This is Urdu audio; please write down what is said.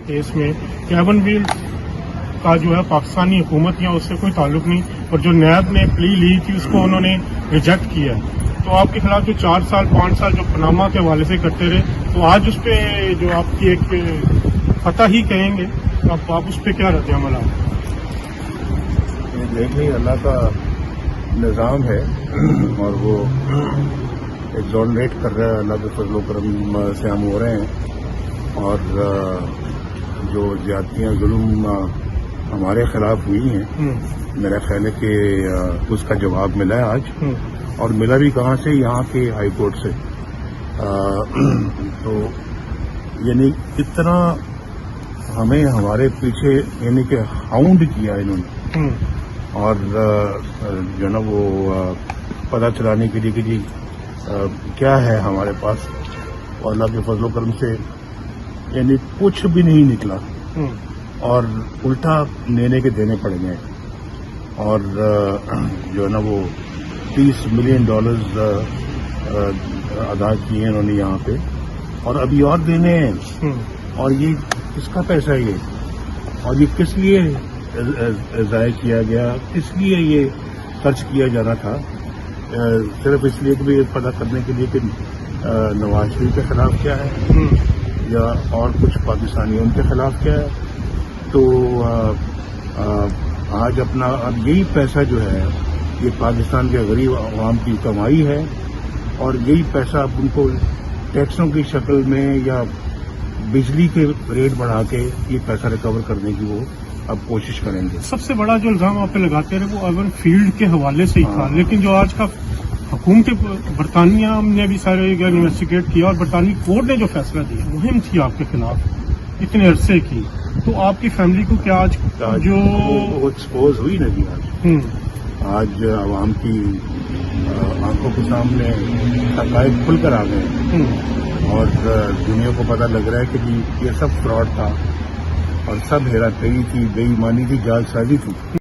کیس میں کیبن ویل کا جو ہے پاکستانی حکومت یا اس سے کوئی تعلق نہیں، اور جو نیب نے پلی لی تھی اس کو انہوں نے ریجیکٹ کیا. تو آپ کے خلاف جو 4 سال 5 سال جو پاناما کے حوالے سے کرتے رہے، تو آج اس پہ جو آپ کی ایک فتح ہی کہیں گے، اب آپ اس پہ کیا رد عمل آپ؟ دیکھ لیں، اللہ کا نظام ہے اور وہ ایگزونریٹ کر رہا ہے. اللہ کے فضل و کرم سے ہم ہو رہے ہیں، اور جو زیادتیاں ظلم ہمارے خلاف ہوئی ہیں، میرا خیال ہے کہ اس کا جواب ملا ہے آج، اور ملا بھی کہاں سے؟ یہاں کے ہائی کورٹ سے. تو یعنی اتنا ہمیں ہمارے پیچھے یعنی کہ ہاؤنڈ کیا انہوں نے، اور جو نا وہ پتہ چلانے کے لیے کہ جی کیا ہے ہمارے پاس، اور اللہ کے فضل و کرم سے یعنی کچھ بھی نہیں نکلا، اور الٹا لینے کے دینے پڑ گئے. اور جو ہے نا وہ $30 ملین ادا کیے انہوں نے یہاں پہ، اور ابھی اور دینے ہیں. اور یہ کس کا پیسہ ہے یہ؟ اور یہ کس لیے ضائع کیا گیا؟ کس لیے یہ خرچ کیا جانا تھا؟ صرف اس لیے کہ بھی پتہ کرنے کے لیے کہ نواز شریف کے خلاف کیا ہے یا اور کچھ پاکستانی ان کے خلاف کیا ہے. تو آج اپنا اب یہی پیسہ جو ہے یہ پاکستان کے غریب عوام کی کمائی ہے، اور یہی پیسہ اب ان کو ٹیکسوں کی شکل میں یا بجلی کے ریٹ بڑھا کے یہ پیسہ ریکور کرنے کی وہ اب کوشش کریں گے. سب سے بڑا جو الزام آپ پہ لگاتے رہے وہ اربن فیلڈ کے حوالے سے ہی تھا، لیکن جو آج کا حکومت برطانیہ نے بھی سارے انویسٹیگیٹ کیا، اور برطانوی کورٹ نے جو فیصلہ دیا مہم تھی آپ کے خلاف اتنے عرصے کی، تو آپ کی فیملی کو کیا آج جو ایکسپوز ہوئی نا جی آج عوام کی آنکھوں کے سامنے حقائق کھل کر آ گئے، اور دنیا کو پتہ لگ رہا ہے کہ جی یہ سب فراڈ تھا، اور سب ہیرا پھیری تھی، بے ایمانی تھی، جعل سازی تھی.